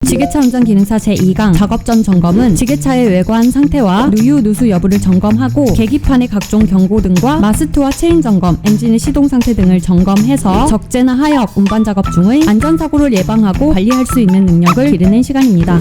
지게차 운전 기능사 제2강 작업 전 점검은 지게차의 외관 상태와 누유, 누수 여부를 점검하고 계기판의 각종 경고등과 마스트와 체인 점검, 엔진의 시동 상태 등을 점검해서 적재나 하역, 운반 작업 중의 안전사고를 예방하고 관리할 수 있는 능력을 기르는 시간입니다.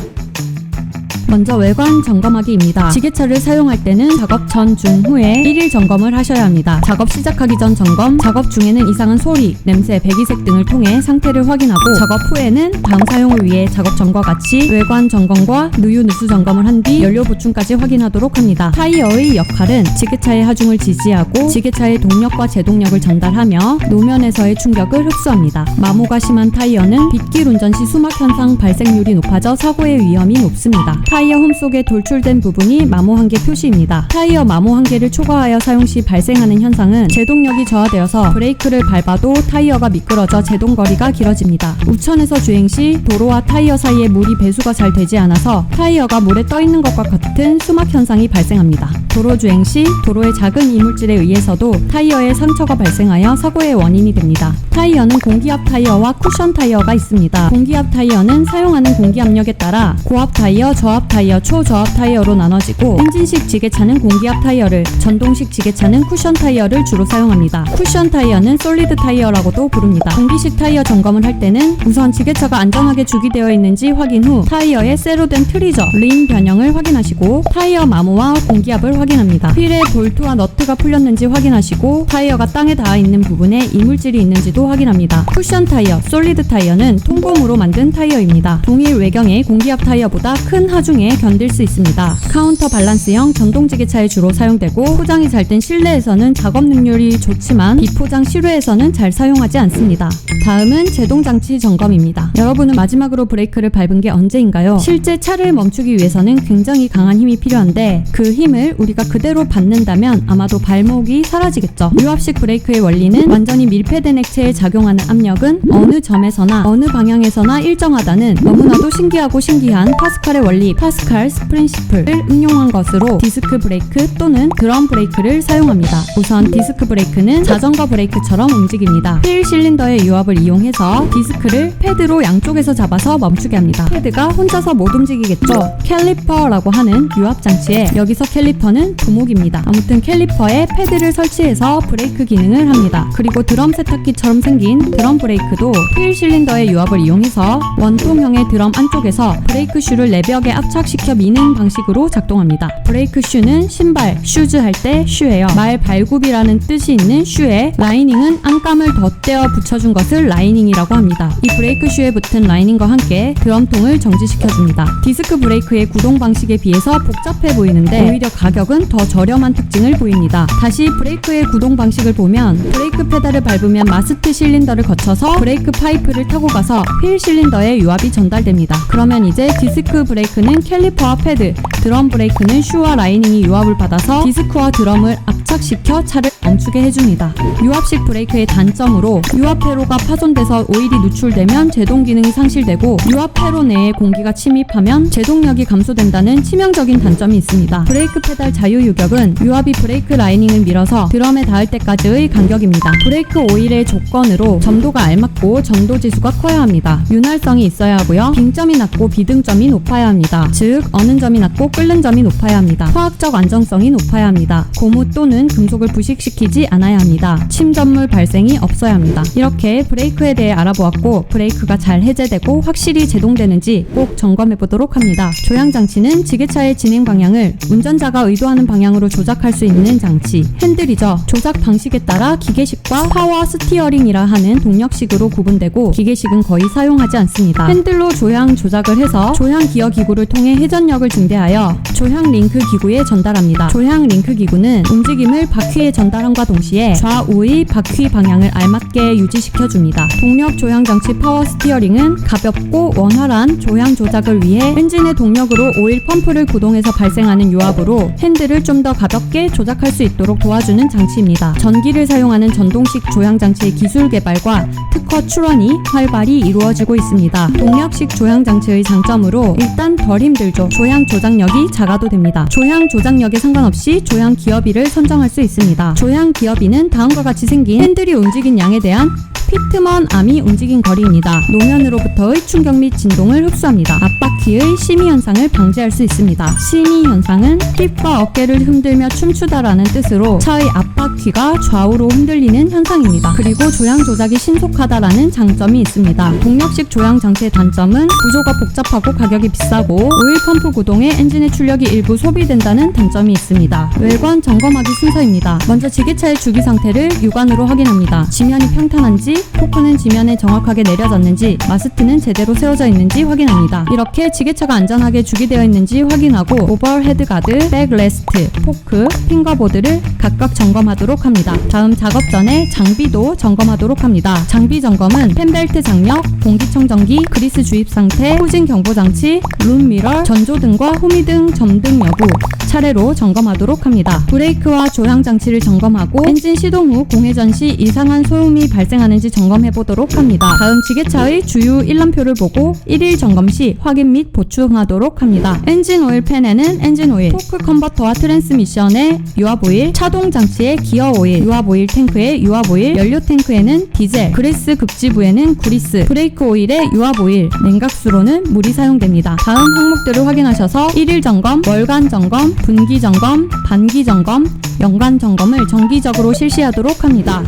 먼저 외관 점검하기입니다. 지게차를 사용할 때는 작업 전, 중, 후에 1일 점검을 하셔야 합니다. 작업 시작하기 전 점검, 작업 중에는 이상한 소리, 냄새, 배기색 등을 통해 상태를 확인하고 작업 후에는 다음 사용을 위해 작업 전과 같이 외관 점검과 누유, 누수 점검을 한 뒤 연료 보충까지 확인하도록 합니다. 타이어의 역할은 지게차의 하중을 지지하고 지게차의 동력과 제동력을 전달하며 노면에서의 충격을 흡수합니다. 마모가 심한 타이어는 빗길 운전 시 수막 현상 발생률이 높아져 사고의 위험이 높습니다. 타이어 홈 속에 돌출된 부분이 마모 한계 표시입니다. 타이어 마모 한계를 초과하여 사용 시 발생하는 현상은 제동력이 저하되어서 브레이크를 밟아도 타이어가 미끄러져 제동거리가 길어집니다. 우천에서 주행 시 도로와 타이어 사이에 물이 배수가 잘 되지 않아서 타이어가 물에 떠 있는 것과 같은 수막 현상이 발생합니다. 도로 주행 시 도로의 작은 이물질에 의해서도 타이어에 상처가 발생하여 사고의 원인이 됩니다. 타이어는 공기압 타이어와 쿠션 타이어가 있습니다. 공기압 타이어는 사용하는 공기압력에 따라 고압 타이어, 저압 타이어, 초저압 타이어로 나눠지고 엔진식 지게차는 공기압 타이어를, 전동식 지게차는 쿠션 타이어를 주로 사용합니다. 쿠션 타이어는 솔리드 타이어라고도 부릅니다. 공기식 타이어 점검을 할 때는 우선 지게차가 안전하게 주기되어 있는지 확인 후 타이어의 쇠로 된 트리저, 림 변형을 확인하시고 타이어 마모와 공기압을 확인합니다. 휠에 볼트와 너트가 풀렸는지 확인하시고 타이어가 땅에 닿아 있는 부분에 이물질이 있는지도 확인합니다. 쿠션 타이어, 솔리드 타이어는 통고무로 만든 타이어입니다. 동일 외경의 공기압 타이어보다 큰 하중에 견딜 수 있습니다. 카운터 밸런스형 전동 지게차에 주로 사용되고 포장이 잘 된 실내에서는 작업 능률이 좋지만 비포장 실외에서는 잘 사용하지 않습니다. 다음은 제동장치 점검입니다. 여러분은 마지막으로 브레이크를 밟은 게 언제인가요? 실제 차를 멈추기 위해서는 굉장히 강한 힘이 필요한데 그 힘을 우리가 그대로 받는다면 아마도 발목이 사라지겠죠. 유압식 브레이크의 원리는 완전히 밀폐된 액체에 작용하는 압력은 어느 점에서나 어느 방향에서나 일정하다는 너무나도 신기하고 신기한 파스칼의 원리, 파스칼 프린시플을 응용한 것으로 디스크 브레이크 또는 드럼 브레이크를 사용합니다. 우선 디스크 브레이크는 자전거 브레이크처럼 움직입니다. 휠 실린더의 유압을 이용해서 디스크를 패드로 양쪽에서 잡아서 멈추게 합니다. 패드가 혼자서 못 움직이겠죠. 캘리퍼라고 하는 유압 장치에 여기서 캘리퍼는 부목입니다. 아무튼 캘리퍼에 패드를 설치해서 브레이크 기능을 합니다. 그리고 드럼 세탁기처럼 생긴 드럼 브레이크도 휠 실린더의 유압을 이용해서 원통형의 드럼 안쪽에서 브레이크 슈를 내벽에 압착시켜 미는 방식으로 작동합니다. 브레이크 슈는 신발, 슈즈 할 때 슈예요. 말 발굽이라는 뜻이 있는 슈에 라이닝은 안감을 덧대어 붙여준 것을 라이닝이라고 합니다. 이 브레이크 슈에 붙은 라이닝과 함께 드럼통을 정지시켜줍니다. 디스크 브레이크의 구동 방식에 비해서 복잡해 보이는데 오히려 가격은 더 저렴한 특징을 보입니다. 다시 브레이크의 구동 방식을 보면 브레이크 페달을 밟으면 마스트 실린더를 거쳐서 브레이크 파이프를 타고 가서 휠 실린더에 유압이 전달됩니다. 그러면 이제 디스크 브레이크는 캘리퍼와 패드, 드럼 브레이크는 슈와 라이닝이 유압을 받아서 디스크와 드럼을 압착시켜 차를 멈추게 해줍니다. 유압식 브레이크의 단점으로 유압 회로가 파손돼서 오일이 누출되면 제동 기능이 상실되고 유압 회로 내에 공기가 침입하면 제동력이 감소된다는 치명적인 단점이 있습니다. 브레이크 페달 자유 유격은 유압이 브레이크 라이닝을 밀어서 드럼에 닿을 때까지의 간격입니다. 브레이크 오일의 조건으로 점도가 알맞고 점도 지수가 커야 합니다. 윤활성이 있어야 하고요. 빙점이 낮고 비등점이 높아야 합니다. 즉 어는 점이 낮고 끓는 점이 높아야 합니다. 화학적 안정성이 높아야 합니다. 고무 또는 금속을 부식시키지 않아야 합니다. 침전물 발생이 없어야 합니다. 이렇게 브레이크에 대해 알아보았고 브레이크가 잘 해제되고 확실히 제동되는지 꼭 점검해 보도록 합니다. 조향장치는 지게차의 진행 방향을 운전자가 의도하는 방향으로 조작할 수 있는 장치, 핸들이죠. 조작 방식에 따라 기계식과 파워 스티어링이라 하는 동력식으로 구분되고 기계식은 거의 사용하지 않습니다. 핸들로 조향 조작을 해서 조향 기어 기구를 통해 회전력을 증대하여 조향 링크 기구에 전달합니다. 조향 링크 기구는 움직임을 바퀴에 전달함과 동시에 좌우의 바퀴 방향을 알맞게 유지시켜줍니다. 동력 조향 장치 파워 스티어링은 가볍고 원활한 조향 조작을 위해 엔진의 동력으로 오일 펌프를 구동해서 발생하는 유압으로 핸들을 좀 더 가볍게 조작할 수 있도록 도와주는 장치입니다. 전기를 사용하는 전동식 조향 장치의 기술 개발과 특허 출원이 활발히 이루어지고 있습니다. 동력식 조향 장치의 장점으로 일단 덜 힘들죠. 조향 조작력이 작아도 됩니다. 조향 조작력에 상관없이 조향 기어비를 선정할 수 있습니다. 조향 기어비는 다음과 같이 생긴 핸들이 움직인 양에 대한 피트먼 암이 움직인 거리입니다. 노면으로부터의 충격 및 진동을 흡수합니다. 앞바퀴의 심의 현상을 방지할 수 있습니다. 심의 현상은 힙과 어깨를 흔들며 춤추다라는 뜻으로 차의 앞바퀴가 좌우로 흔들리는 현상입니다. 그리고 조향 조작이 신속하다라는 장점이 있습니다. 동력식 조향 장치의 단점은 구조가 복잡하고 가격이 비싸고 오일 펌프 구동에 엔진의 출력이 일부 소비된다는 단점이 있습니다. 외관 점검하기 순서입니다. 먼저 지게차의 주기 상태를 육안으로 확인합니다. 지면이 평탄한지, 포크는 지면에 정확하게 내려졌는지, 마스트는 제대로 세워져 있는지 확인합니다. 이렇게 지게차가 안전하게 주기되어 있는지 확인하고 오버헤드 가드, 백레스트, 포크, 핑거보드를 각각 점검하도록 합니다. 다음 작업 전에 장비도 점검하도록 합니다. 장비 점검은 펜벨트 장력, 공기청정기, 그리스 주입 상태, 후진 경보 장치, 룸미러, 전조등과 호미등 점등 여부 차례로 점검하도록 합니다. 브레이크와 조향 장치를 점검하고 엔진 시동 후 공회전 시 이상한 소음이 발생하는지 점검해 보도록 합니다. 다음 지게차의 주유 일람표를 보고 1일 점검 시 확인 및 보충하도록 합니다. 엔진 오일 팬에는 엔진 오일, 포크 컨버터와 트랜스미션에 유압 오일, 차동 장치에 기어 오일, 유압 오일 탱크에 유압 오일, 연료 탱크에는 디젤, 그리스 급지부에는 구리스, 브레이크 오일에 유압 오일, 냉각수로는 물이 사용됩니다. 다음 항목들을 확인하셔서 1일 점검, 월간 점검, 분기 점검, 반기 점검, 연간 점검을 정기적으로 실시하도록 합니다.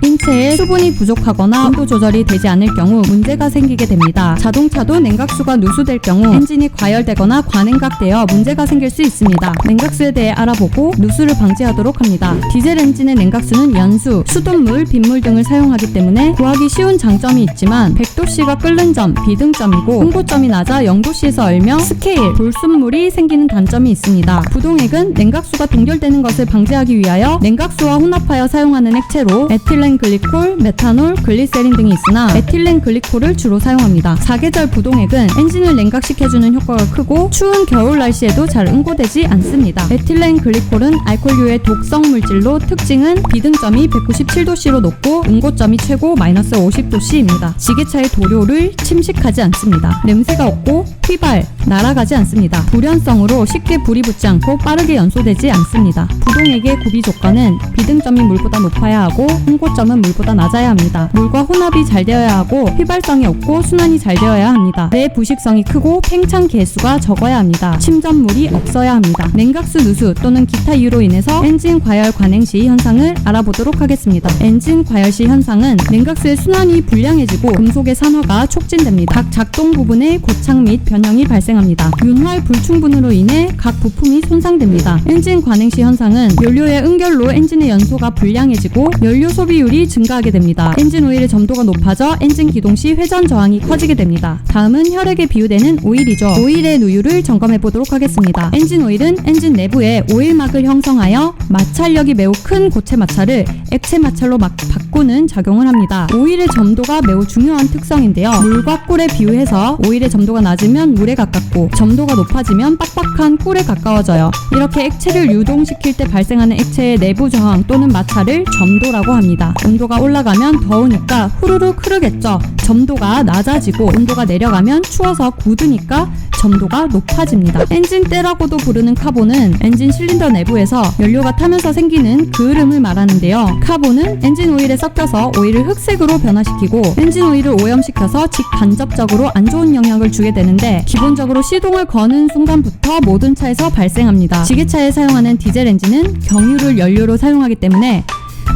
인체에 수분이 부족하거나 온도 조절이 되지 않을 경우 문제가 생기게 됩니다. 자동차도 냉각수가 누수될 경우 엔진이 과열되거나 과냉각되어 문제가 생길 수 있습니다. 냉각수에 대해 알아보고 누수를 방지하도록 합니다. 디젤 엔진의 냉각수는 연수, 수돗물, 빗물 등을 사용하기 때문에 구하기 쉬운 장점이 있지만 100도씨가 끓는 점, 비등점이고 홍보점이 낮아 0도씨에서 얼며 스케일, 돌순물이 생기는 단점이 있습니다. 부동액은 냉각수가 동결되는 것을 방지하기 위하여 냉각수와 혼합하여 사용하는 액체로 에틸렌 글리콜, 메탄올, 글리세린 등이 있으나 에틸렌 글리콜을 주로 사용합니다. 사계절 부동액은 엔진을 냉각시켜주는 효과가 크고 추운 겨울 날씨에도 잘 응고되지 않습니다. 에틸렌 글리콜은 알코올류의 독성 물질로 특징은 비등점이 197도씨로 높고 응고점이 최고 마이너스 50도씨입니다. 지게차의 도료를 침식하지 않습니다. 냄새가 없고 휘발, 날아가지 않습니다. 불연성으로 쉽게 불이 붙지 않고 빠르게 연소되지 않습니다. 부동액의 구비 조건은 비등점이 물보다 높아야 하고 응고점은 물보다 낮아야 합니다. 물과 혼합이 잘 되어야 하고 휘발성이 없고 순환이 잘 되어야 합니다. 내부식성이 크고 팽창 개수가 적어야 합니다. 침전물이 없어야 합니다. 냉각수 누수 또는 기타 이유로 인해서 엔진 과열 관행 시 현상을 알아보도록 하겠습니다. 엔진 과열 시 현상은 냉각수의 순환이 불량해지고 금속의 산화가 촉진됩니다. 각 작동 부분에 고착 및 변형이 발생합니다. 윤활 불충분으로 인해 각 부품이 손상됩니다. 엔진 관행 시 현상은 연료의 응결로 엔진의 연소가 불량해지고 연료 소비율이 증가하게 됩니다. 엔진 오일의 점도가 높아져 엔진 기동 시 회전 저항이 커지게 됩니다. 다음은 혈액에 비유되는 오일이죠. 오일의 누유를 점검해 보도록 하겠습니다. 엔진 오일은 엔진 내부에 오일막을 형성하여 마찰력이 매우 큰 고체 마찰을 액체 마찰로 바꾸는 작용을 합니다. 오일의 점도가 매우 중요한 특성인데요. 물과 꿀에 비유해서 오일의 점도가 낮으면 물에 가깝고 점도가 높아지면 빡빡한 꿀에 가까워져요. 이렇게 액체를 유동시킬 때 발생하는 액체의 내부 저항 또는 마찰을 점도라고 합니다. 온도가 올라가면 더우니까 후루룩 흐르겠죠. 점도가 낮아지고 온도가 내려가면 추워서 굳으니까 점도가 높아집니다. 엔진때라고도 부르는 카본은 엔진 실린더 내부에서 연료가 타면서 생기는 그을음을 말하는데요. 카본은 엔진 오일에 섞여서 오일을 흑색으로 변화시키고 엔진 오일을 오염시켜서 직간접적으로 안 좋은 영향을 주게 되는데 기본적으로 시동을 거는 순간부터 모든 차에서 발생합니다. 지게차에 사용하는 디젤 엔진은 경유를 연료로 사용하기 때문에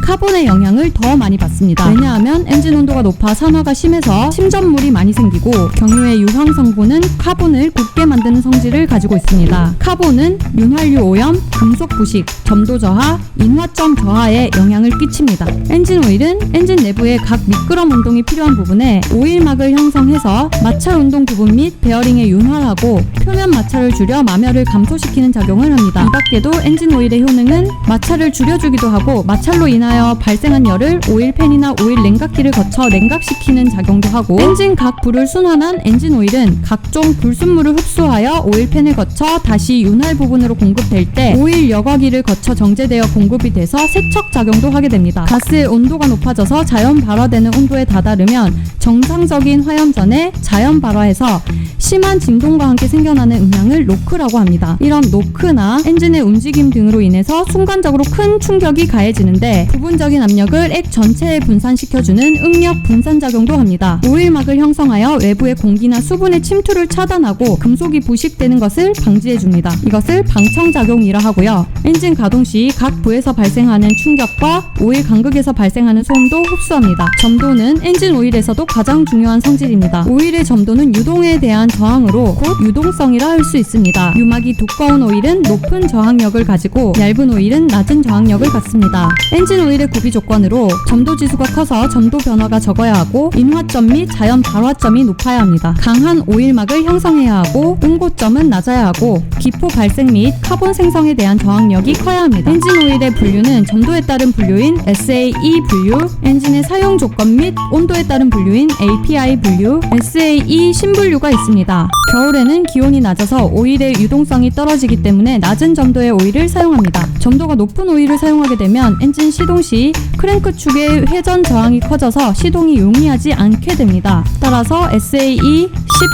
카본의 영향을 더 많이 받습니다. 왜냐하면 엔진 온도가 높아 산화가 심해서 침전물이 많이 생기고 경유의 유황 성분은 카본을 굳게 만드는 성질을 가지고 있습니다. 카본은 윤활유 오염, 금속 부식, 점도 저하, 인화점 저하에 영향을 끼칩니다. 엔진 오일은 엔진 내부에 각 미끄럼 운동이 필요한 부분에 오일막을 형성해서 마찰 운동 부분 및 베어링에 윤활하고 표면 마찰을 줄여 마멸을 감소시키는 작용을 합니다. 이 밖에도 엔진 오일의 효능은 마찰을 줄여주기도 하고 마찰로 인하여 발생한 열을 오일팬이나 오일 냉각기를 거쳐 냉각시키는 작용도 하고 엔진 각 부를 순환한 엔진 오일은 각종 불순물을 흡수하여 오일팬을 거쳐 다시 윤활 부분으로 공급될 때 오일 여과기를 거쳐 정제되어 공급이 돼서 세척 작용도 하게 됩니다. 가스의 온도가 높아져서 자연 발화되는 온도에 다다르면 정상적인 화염 전에 자연 발화해서 심한 진동과 함께 생겨나는 음향을 노크라고 합니다. 이런 노크나 엔진의 움직임 등으로 인해서 순간적으로 큰 충격이 가해지는데 부분적인 압력을 액 전체에 분산시켜주는 응력 분산작용도 합니다. 오일막을 형성하여 외부의 공기나 수분의 침투를 차단하고 금속이 부식되는 것을 방지해줍니다. 이것을 방청작용이라 하고요. 엔진 가동 시 각 부에서 발생하는 충격과 오일 간극에서 발생하는 소음도 흡수합니다. 점도는 엔진 오일에서도 가장 중요한 성질입니다. 오일의 점도는 유동에 대한 저항으로 곧 유동성이라 할 수 있습니다. 유막이 두꺼운 오일은 높은 저항력을 가지고 얇은 오일은 낮은 저항력을 갖습니다. 엔진 오일의 구비 조건으로 점도 지수가 커서 점도 변화가 적어야 하고 인화점 및 자연 발화점이 높아야 합니다. 강한 오일막을 형성해야 하고 응고점은 낮아야 하고 기포 발생 및 카본 생성에 대한 저항력이 커야 합니다. 엔진 오일의 분류는 점도에 따른 분류인 SAE 분류, 엔진의 사용 조건 및 온도에 따른 분류인 API 분류, SAE 신분류가 있습니다. 겨울에는 기온이 낮아서 오일의 유동성이 떨어지기 때문에 낮은 점도의 오일을 사용합니다. 점도가 높은 오일을 사용하게 되면 엔진 시동 시 크랭크 축의 회전 저항이 커져서 시동이 용이하지 않게 됩니다. 따라서 SAE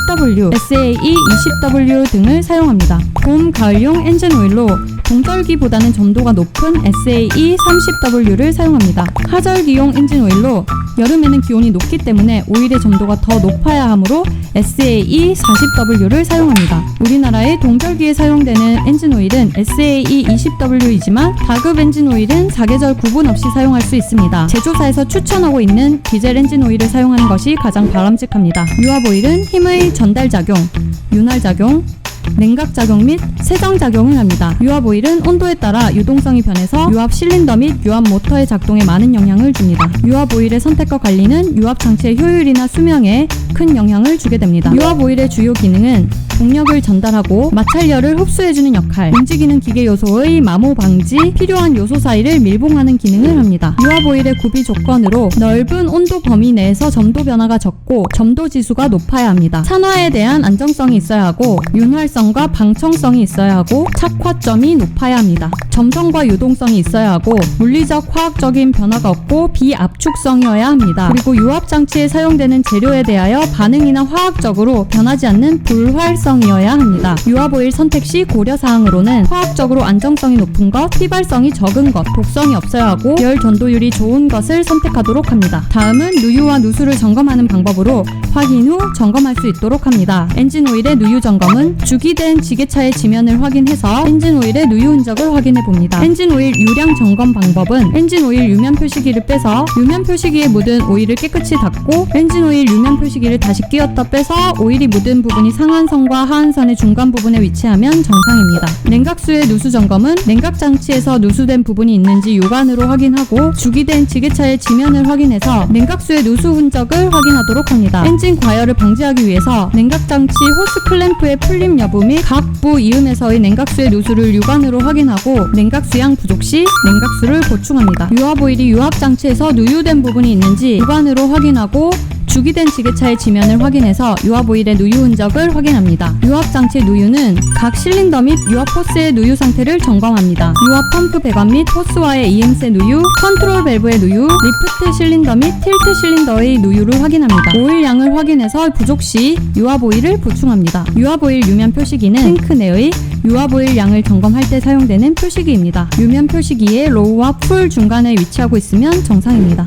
10W, SAE 20W 등을 사용합니다. 봄, 가을용 엔진 오일로 동절기보다는 점도가 높은 SAE 30W를 사용합니다. 하절기용 엔진 오일로 여름에는 기온이 높기 때문에 오일의 점도가 더 높아야 하므로 SAE 40W를 사용합니다. 우리나라의 동절기에 사용되는 엔진 오일은 SAE 20W이지만 다급 엔진 오일은 사계절 구분 없이 사용할 수 있습니다. 제조사에서 추천하고 있는 디젤 엔진 오일을 사용하는 것이 가장 바람직합니다. 유압 오일은 힘의 전달작용, 윤활작용, 냉각작용 및 세정작용을 합니다. 유압 오일은 온도에 따라 유동성이 변해서 유압 실린더 및 유압 모터의 작동에 많은 영향을 줍니다. 유압 오일의 선택과 관리는 유압 장치의 효율이나 수명에 큰 영향을 주게 됩니다. 유압 오일의 주요 기능은 동력을 전달하고 마찰열을 흡수해주는 역할, 움직이는 기계 요소의 마모 방지, 필요한 요소 사이를 밀봉하는 기능을 합니다. 유압 오일의 구비 조건으로 넓은 온도 범위 내에서 점도 변화가 적고 점도 지수가 높아야 합니다. 산화에 대한 안정성이 있어야 하고 윤활성과 방청성이 있어야 하고 착화점이 높아야 합니다. 점성과 유동성이 있어야 하고 물리적 화학적인 변화가 없고 비압축성이어야 합니다. 그리고 유압 장치에 사용되는 재료에 대하여 반응이나 화학적으로 변하지 않는 불활성이어야 합니다. 유압 오일 선택 시 고려사항으로는 화학적으로 안정성이 높은 것, 휘발성이 적은 것, 독성이 없어야 하고 열 전도율이 좋은 것을 선택하도록 합니다. 다음은 누유와 누수를 점검하는 방법으로 확인 후 점검할 수 있도록 합니다. 엔진 오일의 누유 점검은 주기된 지게차의 지면을 확인해서 엔진 오일의 누유 흔적을 확인해 봅니다. 엔진 오일 유량 점검 방법은 엔진 오일 유면 표시기를 빼서 유면 표시기에 묻은 오일을 깨끗이 닦고 엔진 오일 유면 표시기를 다시 끼웠다 빼서 오일이 묻은 부분이 상한선과 하한선의 중간 부분에 위치하면 정상입니다. 냉각수의 누수 점검은 냉각 장치에서 누수된 부분이 있는지 육안으로 확인하고 주기된 지게차의 지면을 확인해서 냉각수의 누수 흔적을 확인하도록 합니다. 엔진 과열을 방지하기 위해서 냉각 장치 호스 클램프의 풀림 여부 및 각 부 이음에서의 냉각수의 누수를 육안으로 확인하고 냉각수양 부족 시 냉각수를 보충합니다. 유압 오일이 유압 장치에서 누유된 부분이 있는지 육안으로 확인하고 주기된 지게차의 지면을 확인해서 유압 오일의 누유 흔적을 확인합니다. 유압 장치 누유는 각 실린더 및 유압 호스의 누유 상태를 점검합니다. 유압 펌프 배관 및 호스와의 이음새 누유, 컨트롤 밸브의 누유, 리프트 실린더 및 틸트 실린더의 누유를 확인합니다. 오일 양을 확인해서 부족 시 유압 오일을 보충합니다. 유압 오일 유면 표시기는 탱크 내의 유압 오일 양을 점검할 때 사용되는 표시기입니다. 유면 표시기의 로우와 풀 중간에 위치하고 있으면 정상입니다.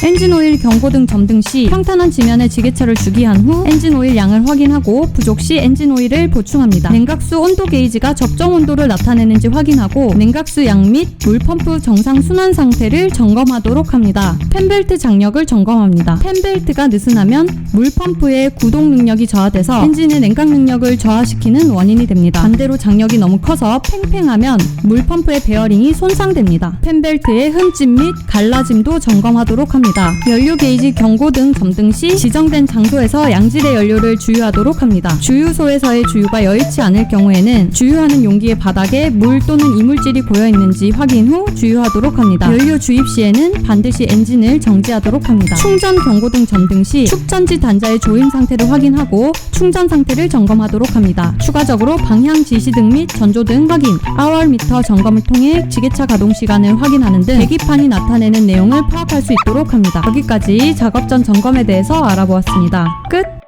엔진 오일 경고등 점등 시 평탄한 지면에 지게차를 주기한 후 엔진 오일 양을 확인하고 부족 시 엔진 오일을 보충합니다. 냉각수 온도 게이지가 적정 온도를 나타내는지 확인하고 냉각수 양 및 물펌프 정상 순환 상태를 점검하도록 합니다. 팬벨트 장력을 점검합니다. 팬벨트가 느슨하면 물펌프의 구동 능력이 저하돼서 엔진의 냉각 능력을 저하시키는 원인이 됩니다. 반대로 장력이 너무 커서 팽팽하면 물펌프의 베어링이 손상됩니다. 팬벨트의 흠집 및 갈라짐도 점검하도록 합니다. 연료 게이지 경고등 점등 시 지정된 장소에서 양질의 연료를 주유하도록 합니다. 주유소에서의 주유가 여의치 않을 경우에는 주유하는 용기의 바닥에 물 또는 이물질이 고여있는지 확인 후 주유하도록 합니다. 연료 주입 시에는 반드시 엔진을 정지하도록 합니다. 충전 경고등 점등 시 축전지 단자의 조임 상태를 확인하고 충전 상태를 점검하도록 합니다. 추가적으로 방향 지시등 및 전조등 확인, 아월 미터 점검을 통해 지게차 가동 시간을 확인하는 등 계기판이 나타내는 내용을 파악할 수 있도록 합니다. 합니다. 여기까지 작업 전 점검에 대해서 알아보았습니다. 끝!